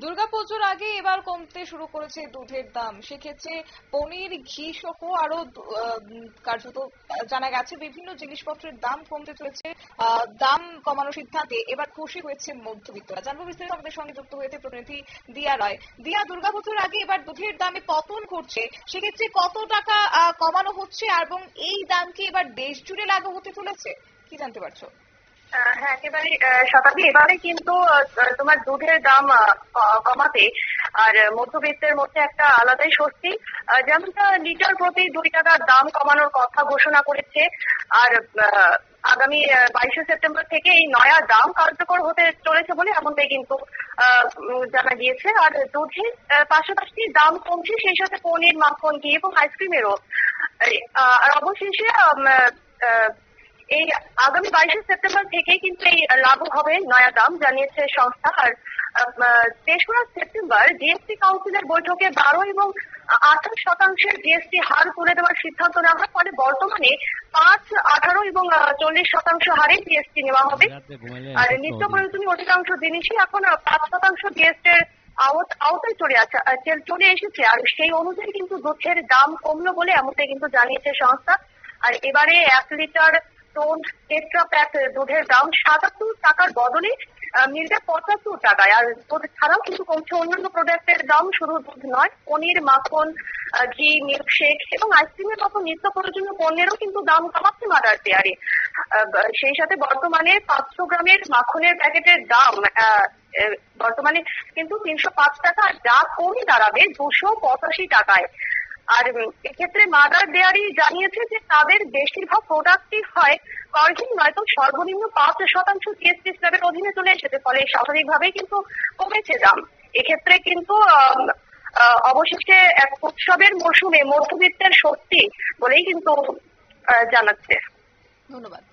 দুর্গাপুজোর আগে এবার কমতে শুরু করেছে দুধের দাম। সেক্ষেত্রে পনির, ঘি সহ আরো কার্যত জানা গেছে বিভিন্ন জিনিসপত্রের দাম কমতে চলেছে। দাম কমানোর সিদ্ধান্তে এবার খুশি হয়েছে মধ্যবিত্তরা। জানবো বিস্তারিত আমাদের সঙ্গে যুক্ত হয়েছে প্রতিনিধি দিয়া রায়। দিয়া, দুর্গাপুজোর আগে এবার দুধের দামে পতন ঘটছে, সেক্ষেত্রে কত টাকা কমানো হচ্ছে এবং এই দাম কি এবার দেশ জুড়ে লাগু হতে চলেছে, কি জানতে পারছো? হ্যাঁ, একেবারে শতাব্দী। এবারে কিন্তু তোমার দুধের দাম কমাতে আর মধ্যবিত্তের মধ্যে একটা আলাদাই স্বস্তি। যেমনটা লিটার প্রতি 2 টাকার দাম কমানোর কথা ঘোষণা করেছে। আর আগামী 22শে সেপ্টেম্বর থেকে এই নয়া দাম কার্যকর হতে চলেছে বলে এমনটাই কিন্তু জানা গিয়েছে। আর দুধের পাশাপাশি দাম কমছে, সেই সাথে পনির, মাখন, ঘি এবং আইসক্রিমেরও। আর অবশেষে এই আগামী 22শে সেপ্টেম্বর থেকে কিন্তু এই লাগু হবে নয়া দাম, জানিয়েছে সংস্থা। আর 3রা সেপ্টেম্বর জিএসটি কাউন্সিলের বৈঠকে 12 এবং 28% জিএসটি হার তুলে দেওয়ার সিদ্ধান্ত নেওয়া হয়। ফলে বর্তমানে 5, 18 এবং 40% হারে জিএসটি নেওয়া হবে। আর নিত্য প্রয়োজনীয় অধিকাংশ জিনিসই এখন 5% জিএসটির আওতায় চলে এসেছে। আর সেই অনুযায়ী কিন্তু দুধের দাম কমলো বলে এমনটাই কিন্তু জানিয়েছে সংস্থা। আর এবারে 1 লিটার টোন্ড টেট্রা প্যাক দুধের দাম 77 টাকার বদলে মিলবে 75 টাকায়। আর দুধ ছাড়াও কিন্তু কমছে অন্যান্য প্রোডাক্টের দাম, শুধু দুধ নয়, পনির, মাখন, ঘি, মিল্কশেক এবং আইসক্রিমের মতো নিত্য প্রয়োজনীয় পণ্যেরও কিন্তু দাম কমাচ্ছে মাদার ডেয়ারি। সেই সাথে বর্তমানে 500 গ্রামের মাখনের প্যাকেটের দাম বর্তমানে কিন্তু 305 টাকা, যা কমে দাঁড়াবে 285 টাকায়। আর এক্ষেত্রে মাদার ডেয়ারি জানিয়েছে যে তাদের বেশিরভাগ প্রোডাক্টই হয় অরিজিন নয়তো সর্বনিম্ন 5% জিএসটি স্ল্যাবের অধীনে চলে এসেছে। ফলে স্বাভাবিকভাবেই কিন্তু কমেছে দাম। এক্ষেত্রে কিন্তু অবশেষে এক উৎসবের মৌসুমে মধ্যবিত্তের স্বস্তি বলেই কিন্তু জানাচ্ছে। ধন্যবাদ।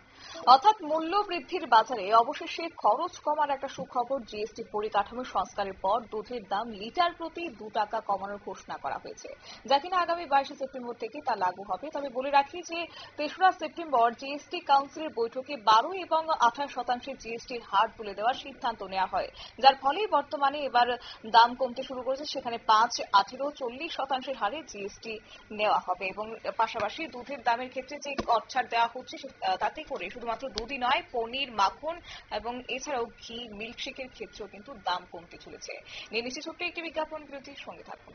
অর্থাৎ মূল্য বৃদ্ধির বাজারে অবশেষে খরচ কমার একটা সুখবর। জিএসটি পরিকাঠামো সংস্কারের পর দুধের দাম লিটার প্রতি 2 টাকা কমানোর ঘোষণা করা হয়েছে, যা কিনা আগামী 22শে সেপ্টেম্বর থেকে তা লাগু হবে। তবে বলে রাখি যে 3রা সেপ্টেম্বর জিএসটি কাউন্সিলের বৈঠকে 12 এবং 28% জিএসটির হার তুলে দেওয়ার সিদ্ধান্ত নেওয়া হয়, যার ফলে বর্তমানে এবার দাম কমতে শুরু করেছে। সেখানে 5, 18, 40% হারে জিএসটি নেওয়া হবে এবং পাশাপাশি দুধের দামের ক্ষেত্রে যে কর দেওয়া হচ্ছে তাতে করে শুধুমাত্র দুধই নয়, পনির, মাখন এবং এছাড়াও ঘি, মিল্কশেকের ক্ষেত্রেও কিন্তু দাম কমতে চলেছে। নিয়ে নিচ্ছে ছোট্ট একটি বিজ্ঞাপন বিরতির সঙ্গে থাকুন।